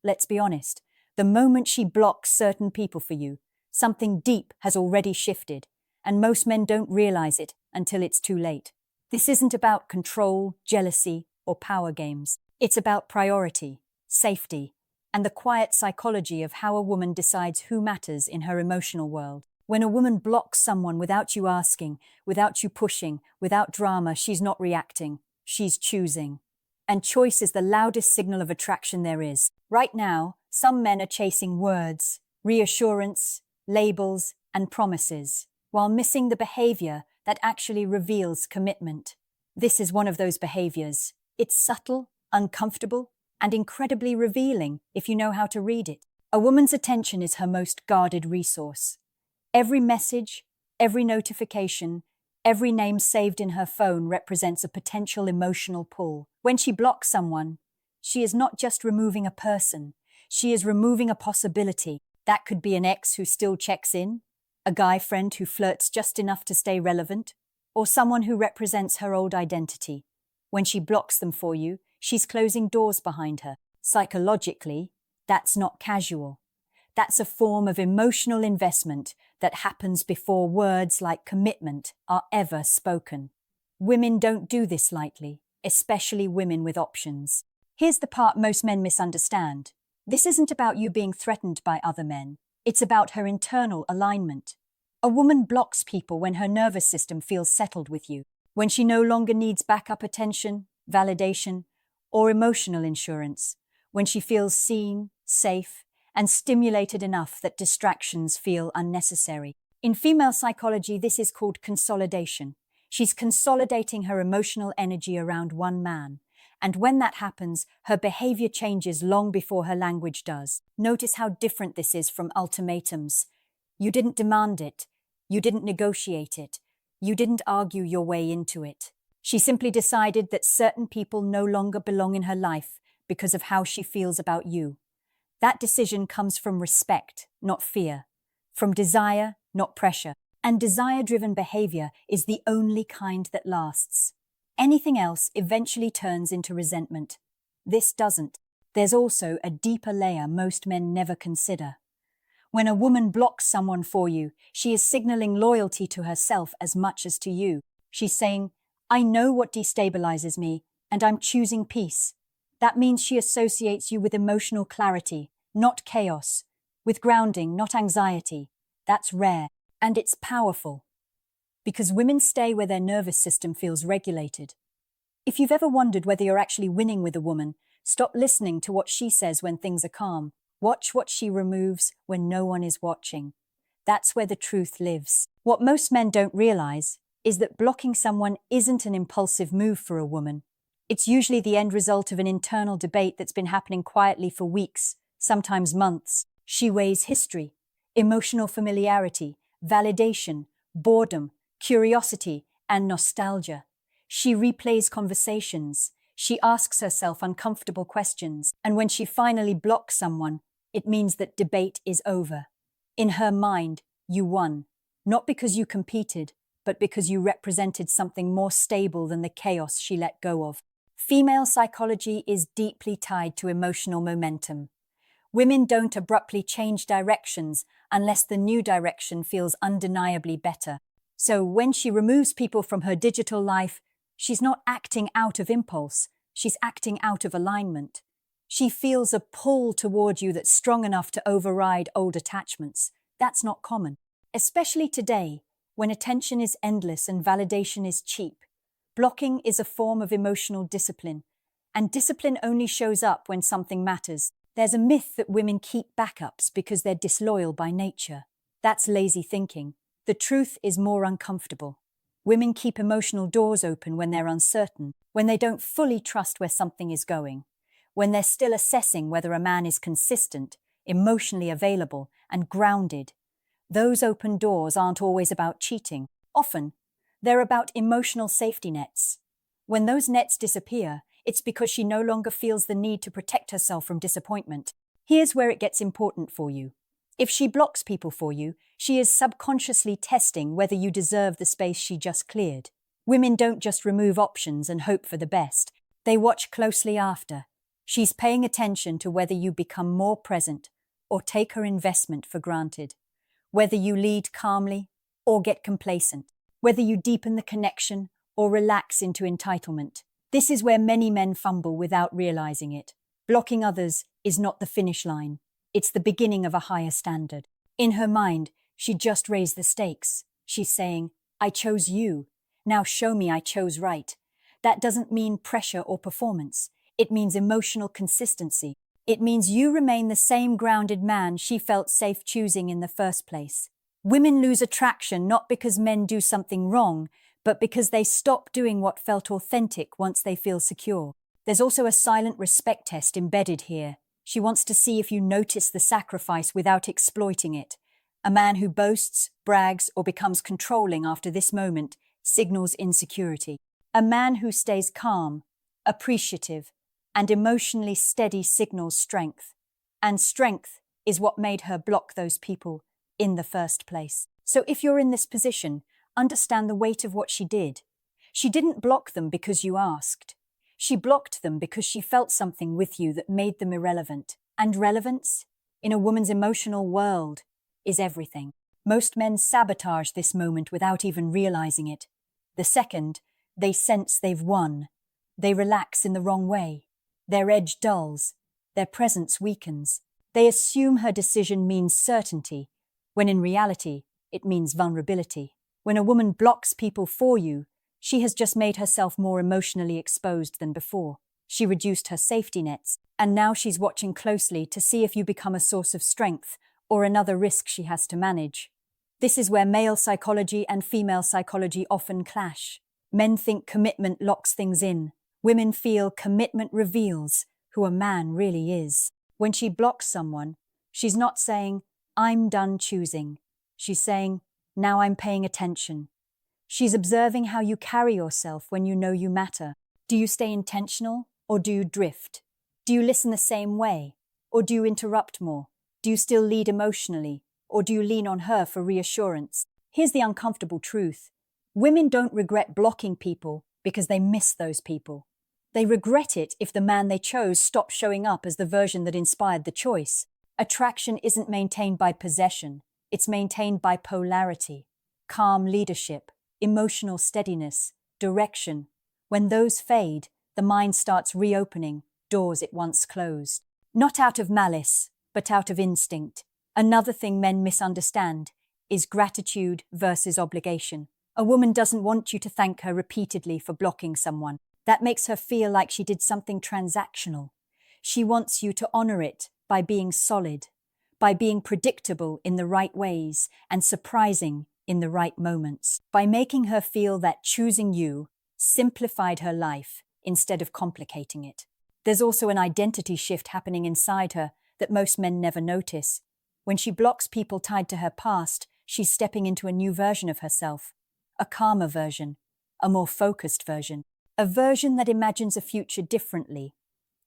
let's be honest. The moment she blocks certain people for you, something deep has already shifted, and most men don't realize it until it's too late. This isn't about control, jealousy, or power games. It's about priority, safety, and the quiet psychology of how a woman decides who matters in her emotional world. When a woman blocks someone without you asking, without you pushing, without drama, she's not reacting, she's choosing. And choice is the loudest signal of attraction there is. Right now, some men are chasing words, reassurance, labels, and promises, while missing the behavior that actually reveals commitment. This is one of those behaviors. It's subtle, uncomfortable, and incredibly revealing if you know how to read it. A woman's attention is her most guarded resource. Every message, every notification, every name saved in her phone represents a potential emotional pull. When she blocks someone, she is not just removing a person, she is removing a possibility. That could be an ex who still checks in, a guy friend who flirts just enough to stay relevant, or someone who represents her old identity. When she blocks them for you, she's closing doors behind her. Psychologically, that's not casual. That's a form of emotional investment that happens before words like commitment are ever spoken. Women don't do this lightly, especially women with options. Here's the part most men misunderstand. This isn't about you being threatened by other men. It's about her internal alignment. A woman blocks people when her nervous system feels settled with you, when she no longer needs backup attention, validation, or emotional insurance, when she feels seen, safe, and stimulated enough that distractions feel unnecessary. In female psychology, this is called consolidation. She's consolidating her emotional energy around one man, and when that happens, her behavior changes long before her language does. Notice how different this is from ultimatums. You didn't demand it. You didn't negotiate it. You didn't argue your way into it. She simply decided that certain people no longer belong in her life because of how she feels about you. That decision comes from respect, not fear, from desire, not pressure. And desire-driven behavior is the only kind that lasts. Anything else eventually turns into resentment. This doesn't. There's also a deeper layer most men never consider. When a woman blocks someone for you, she is signaling loyalty to herself as much as to you. She's saying, I know what destabilizes me, and I'm choosing peace. That means she associates you with emotional clarity, not chaos, with grounding, not anxiety. That's rare, and it's powerful, because women stay where their nervous system feels regulated. If you've ever wondered whether you're actually winning with a woman, stop listening to what she says when things are calm. Watch what she removes when no one is watching. That's where the truth lives. What most men don't realize is that blocking someone isn't an impulsive move for a woman. It's usually the end result of an internal debate that's been happening quietly for weeks, sometimes months. She weighs history, emotional familiarity, validation, boredom, curiosity, and nostalgia. She replays conversations. She asks herself uncomfortable questions. And when she finally blocks someone, it means that debate is over. In her mind, you won, not because you competed, but because you represented something more stable than the chaos she let go of. Female psychology is deeply tied to emotional momentum. Women don't abruptly change directions unless the new direction feels undeniably better. So when she removes people from her digital life, she's not acting out of impulse, she's acting out of alignment. She feels a pull toward you that's strong enough to override old attachments. That's not common, especially today, when attention is endless and validation is cheap. Blocking is a form of emotional discipline, and discipline only shows up when something matters. There's a myth that women keep backups because they're disloyal by nature. That's lazy thinking. The truth is more uncomfortable. Women keep emotional doors open when they're uncertain, when they don't fully trust where something is going, when they're still assessing whether a man is consistent, emotionally available, and grounded. Those open doors aren't always about cheating. Often, they're about emotional safety nets. When those nets disappear, it's because she no longer feels the need to protect herself from disappointment. Here's where it gets important for you. If she blocks people for you, she is subconsciously testing whether you deserve the space she just cleared. Women don't just remove options and hope for the best. They watch closely after. She's paying attention to whether you become more present or take her investment for granted, whether you lead calmly or get complacent, whether you deepen the connection or relax into entitlement. This is where many men fumble without realizing it. Blocking others is not the finish line. It's the beginning of a higher standard. In her mind, she just raised the stakes. She's saying, I chose you. Now show me I chose right. That doesn't mean pressure or performance. It means emotional consistency. It means you remain the same grounded man she felt safe choosing in the first place. Women lose attraction not because men do something wrong, but because they stop doing what felt authentic once they feel secure. There's also a silent respect test embedded here. She wants to see if you notice the sacrifice without exploiting it. A man who boasts, brags, or becomes controlling after this moment signals insecurity. A man who stays calm, appreciative, and emotionally steady signals strength. And strength is what made her block those people in the first place. So if you're in this position, understand the weight of what she did. She didn't block them because you asked. She blocked them because she felt something with you that made them irrelevant. And relevance, in a woman's emotional world, is everything. Most men sabotage this moment without even realizing it. The second, they sense they've won. They relax in the wrong way. Their edge dulls. Their presence weakens. They assume her decision means certainty, when in reality, it means vulnerability. When a woman blocks people for you, she has just made herself more emotionally exposed than before. She reduced her safety nets, and now she's watching closely to see if you become a source of strength or another risk she has to manage. This is where male psychology and female psychology often clash. Men think commitment locks things in. Women feel commitment reveals who a man really is. When she blocks someone, she's not saying, I'm done choosing. She's saying, now I'm paying attention. She's observing how you carry yourself when you know you matter. Do you stay intentional or do you drift? Do you listen the same way or do you interrupt more? Do you still lead emotionally or do you lean on her for reassurance? Here's the uncomfortable truth. Women don't regret blocking people because they miss those people. They regret it if the man they chose stopped showing up as the version that inspired the choice. Attraction isn't maintained by possession. It's maintained by polarity, calm leadership, emotional steadiness, direction. When those fade, the mind starts reopening doors it once closed. Not out of malice, but out of instinct. Another thing men misunderstand is gratitude versus obligation. A woman doesn't want you to thank her repeatedly for blocking someone. That makes her feel like she did something transactional. She wants you to honor it by being solid, by being predictable in the right ways and surprising in the right moments, by making her feel that choosing you simplified her life instead of complicating it. There's also an identity shift happening inside her that most men never notice. When she blocks people tied to her past, she's stepping into a new version of herself, a calmer version, a more focused version, a version that imagines a future differently.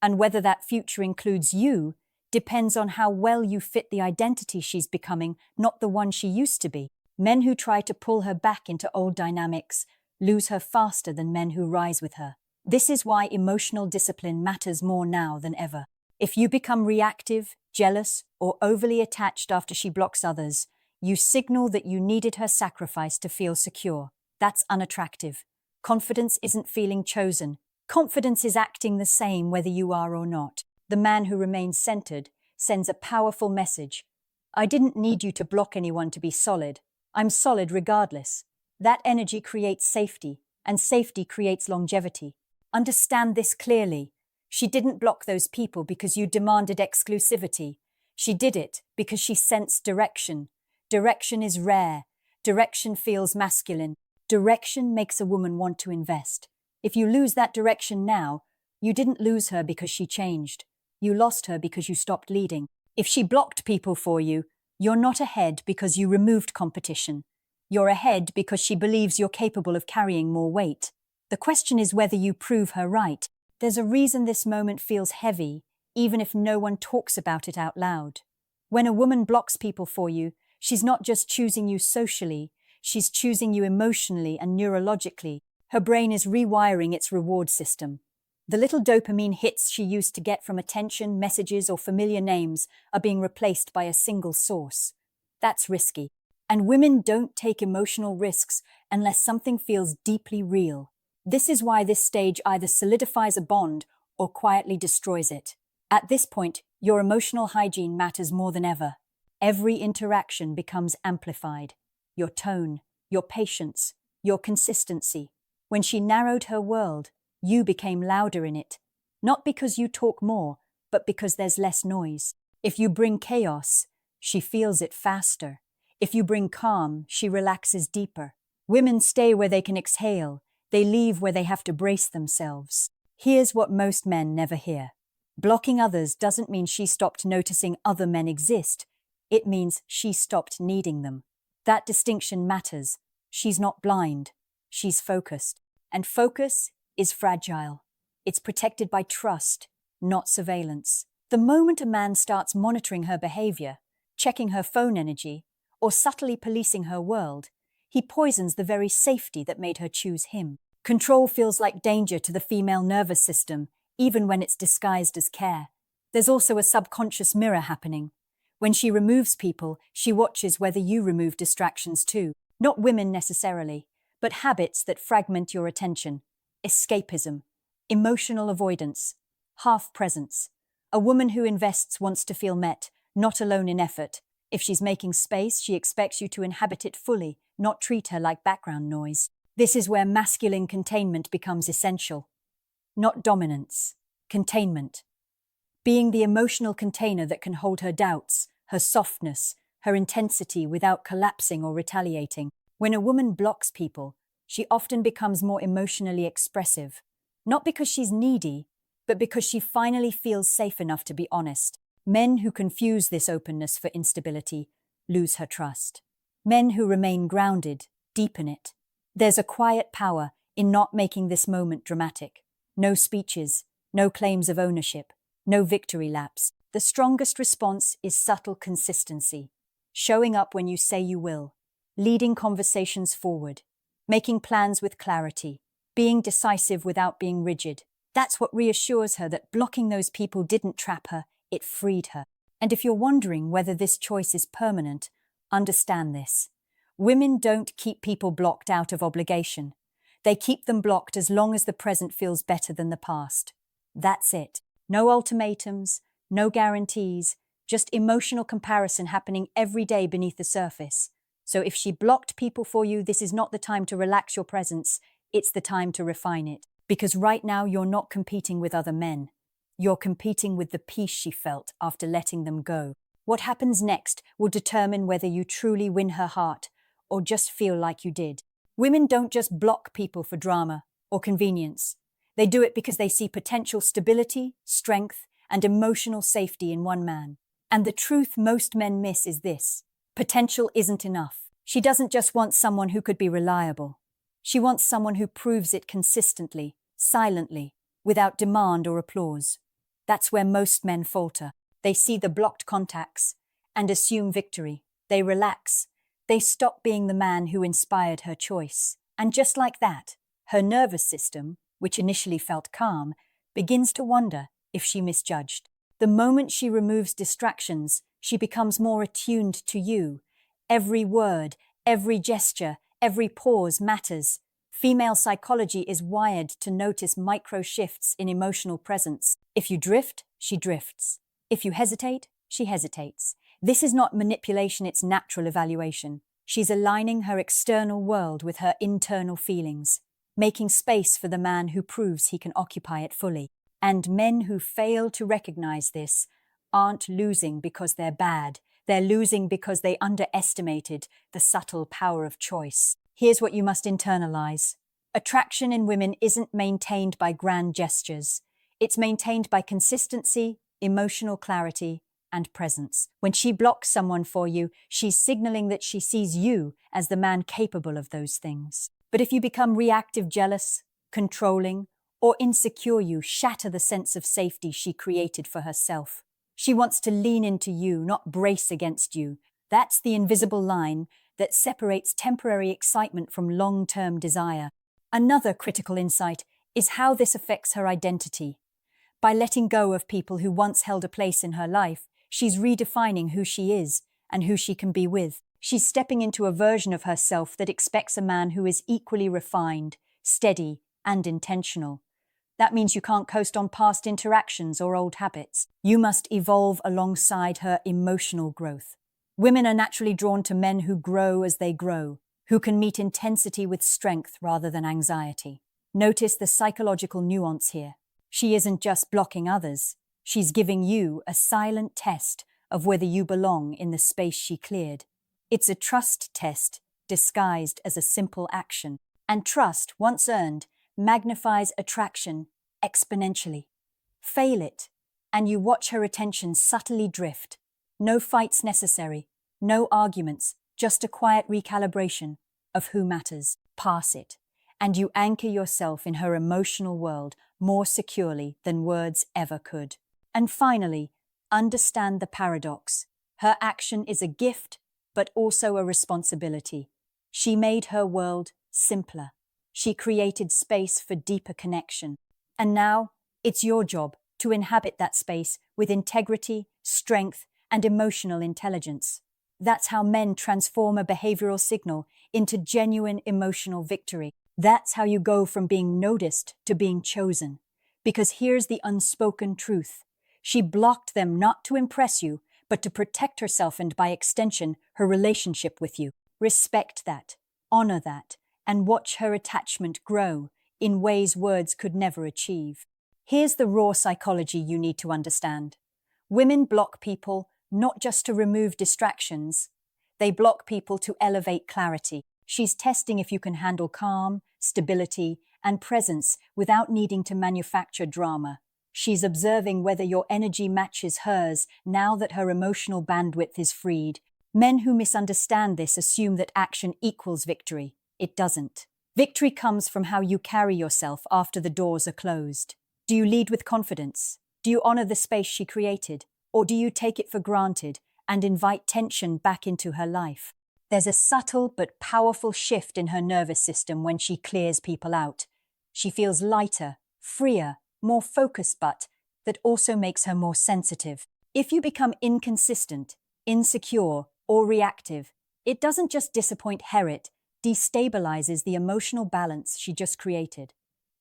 And whether that future includes you depends on how well you fit the identity she's becoming, not the one she used to be. Men who try to pull her back into old dynamics lose her faster than men who rise with her. This is why emotional discipline matters more now than ever. If you become reactive, jealous, or overly attached after she blocks others, you signal that you needed her sacrifice to feel secure. That's unattractive. Confidence isn't feeling chosen. Confidence is acting the same whether you are or not. The man who remains centered sends a powerful message. I didn't need you to block anyone to be solid. I'm solid regardless. That energy creates safety, and safety creates longevity. Understand this clearly. She didn't block those people because you demanded exclusivity. She did it because she sensed direction. Direction is rare. Direction feels masculine. Direction makes a woman want to invest. If you lose that direction now, you didn't lose her because she changed. You lost her because you stopped leading. If she blocked people for you, you're not ahead because you removed competition. You're ahead because she believes you're capable of carrying more weight. The question is whether you prove her right. There's a reason this moment feels heavy, even if no one talks about it out loud. When a woman blocks people for you, she's not just choosing you socially, she's choosing you emotionally and neurologically. Her brain is rewiring its reward system. The little dopamine hits she used to get from attention, messages, or familiar names are being replaced by a single source. That's risky. And women don't take emotional risks unless something feels deeply real. This is why this stage either solidifies a bond or quietly destroys it. At this point, your emotional hygiene matters more than ever. Every interaction becomes amplified. Your tone, your patience, your consistency. When she narrowed her world, you became louder in it. Not because you talk more, but because there's less noise. If you bring chaos, she feels it faster. If you bring calm, she relaxes deeper. Women stay where they can exhale. They leave where they have to brace themselves. Here's what most men never hear. Blocking others doesn't mean she stopped noticing other men exist. It means she stopped needing them. That distinction matters. She's not blind. She's focused. And focus is fragile. It's protected by trust, not surveillance. The moment a man starts monitoring her behavior, checking her phone energy, or subtly policing her world, he poisons the very safety that made her choose him. Control feels like danger to the female nervous system, even when it's disguised as care. There's also a subconscious mirror happening. When she removes people, she watches whether you remove distractions too. Not women necessarily, but habits that fragment your attention. Escapism, emotional avoidance, half-presence. A woman who invests wants to feel met, not alone in effort. If she's making space, she expects you to inhabit it fully, not treat her like background noise. This is where masculine containment becomes essential. Not dominance, containment. Being the emotional container that can hold her doubts, her softness, her intensity without collapsing or retaliating. When a woman blocks people, she often becomes more emotionally expressive. Not because she's needy, but because she finally feels safe enough to be honest. Men who confuse this openness for instability lose her trust. Men who remain grounded deepen it. There's a quiet power in not making this moment dramatic. No speeches, no claims of ownership, no victory laps. The strongest response is subtle consistency. Showing up when you say you will, leading conversations forward, making plans with clarity, being decisive without being rigid. That's what reassures her that blocking those people didn't trap her, it freed her. And if you're wondering whether this choice is permanent, understand this. Women don't keep people blocked out of obligation. They keep them blocked as long as the present feels better than the past. That's it. No ultimatums, no guarantees, just emotional comparison happening every day beneath the surface. So if she blocked people for you, this is not the time to relax your presence, it's the time to refine it. Because right now you're not competing with other men. You're competing with the peace she felt after letting them go. What happens next will determine whether you truly win her heart or just feel like you did. Women don't just block people for drama or convenience. They do it because they see potential stability, strength, and emotional safety in one man. And the truth most men miss is this. Potential isn't enough. She doesn't just want someone who could be reliable. She wants someone who proves it consistently, silently, without demand or applause. That's where most men falter. They see the blocked contacts and assume victory. They relax. They stop being the man who inspired her choice. And just like that, her nervous system, which initially felt calm, begins to wonder if she misjudged. The moment she removes distractions, she becomes more attuned to you. Every word, every gesture, every pause matters. Female psychology is wired to notice micro shifts in emotional presence. If you drift, she drifts. If you hesitate, she hesitates. This is not manipulation, it's natural evaluation. She's aligning her external world with her internal feelings, making space for the man who proves he can occupy it fully. And men who fail to recognize this aren't losing because they're bad. They're losing because they underestimated the subtle power of choice. Here's what you must internalize. Attraction in women isn't maintained by grand gestures. It's maintained by consistency, emotional clarity, and presence. When she blocks someone for you, she's signaling that she sees you as the man capable of those things. But if you become reactive, jealous, controlling, or insecure, you shatter the sense of safety she created for herself. She wants to lean into you, not brace against you. That's the invisible line that separates temporary excitement from long-term desire. Another critical insight is how this affects her identity. By letting go of people who once held a place in her life, she's redefining who she is and who she can be with. She's stepping into a version of herself that expects a man who is equally refined, steady, and intentional. That means you can't coast on past interactions or old habits. You must evolve alongside her emotional growth. Women are naturally drawn to men who grow as they grow, who can meet intensity with strength rather than anxiety. Notice the psychological nuance here. She isn't just blocking others. She's giving you a silent test of whether you belong in the space she cleared. It's a trust test disguised as a simple action. And trust, once earned, magnifies attraction exponentially. Fail it, and you watch her attention subtly drift. No fights necessary, no arguments, just a quiet recalibration of who matters. Pass it, and you anchor yourself in her emotional world more securely than words ever could. And finally, understand the paradox. Her action is a gift, but also a responsibility. She made her world simpler. She created space for deeper connection. And now, it's your job to inhabit that space with integrity, strength, and emotional intelligence. That's how men transform a behavioral signal into genuine emotional victory. That's how you go from being noticed to being chosen. Because here's the unspoken truth. She blocked them not to impress you, but to protect herself and, by extension, her relationship with you. Respect that, honor that, and watch her attachment grow in ways words could never achieve. Here's the raw psychology you need to understand. Women block people not just to remove distractions. They block people to elevate clarity. She's testing if you can handle calm, stability, and presence without needing to manufacture drama. She's observing whether your energy matches hers now that her emotional bandwidth is freed. Men who misunderstand this assume that action equals victory. It doesn't. Victory comes from how you carry yourself after the doors are closed. Do you lead with confidence? Do you honor the space she created? Or do you take it for granted and invite tension back into her life? There's a subtle but powerful shift in her nervous system when she clears people out. She feels lighter, freer, more focused, but that also makes her more sensitive. If you become inconsistent, insecure, or reactive, it doesn't just disappoint her, it destabilizes the emotional balance she just created.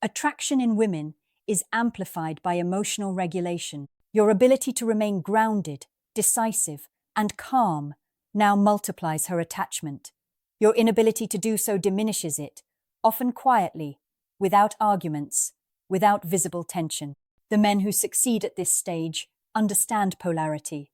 Attraction in women is amplified by emotional regulation. Your ability to remain grounded, decisive, and calm now multiplies her attachment. Your inability to do so diminishes it, often quietly, without arguments, without visible tension. The men who succeed at this stage understand polarity.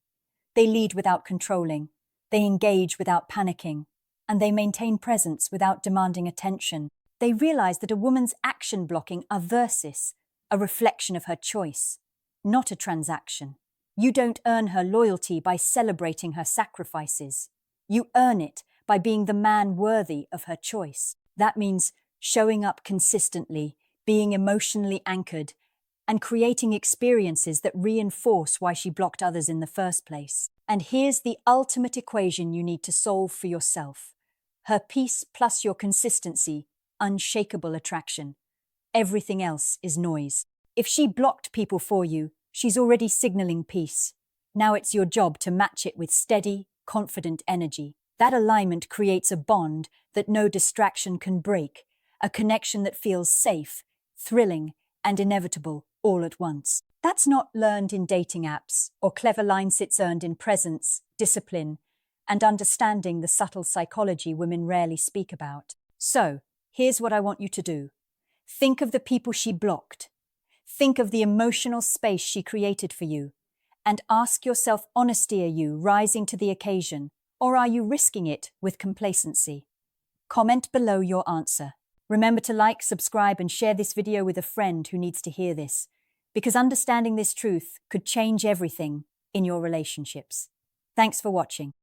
They lead without controlling, they engage without panicking, and they maintain presence without demanding attention. They realize that a woman's action blocking are versus, a reflection of her choice, not a transaction. You don't earn her loyalty by celebrating her sacrifices. You earn it by being the man worthy of her choice. That means showing up consistently, being emotionally anchored, and creating experiences that reinforce why she blocked others in the first place. And here's the ultimate equation you need to solve for yourself. Her peace plus your consistency, unshakable attraction. Everything else is noise. If she blocked people for you, she's already signaling peace. Now it's your job to match it with steady, confident energy. That alignment creates a bond that no distraction can break, a connection that feels safe, thrilling, and inevitable all at once. That's not learned in dating apps or clever lines, it's earned in presence, discipline, and understanding the subtle psychology women rarely speak about. So, here's what I want you to do. Think of the people she blocked. Think of the emotional space she created for you. And ask yourself honestly, are you rising to the occasion, or are you risking it with complacency? Comment below your answer. Remember to like, subscribe, and share this video with a friend who needs to hear this, because understanding this truth could change everything in your relationships. Thanks for watching.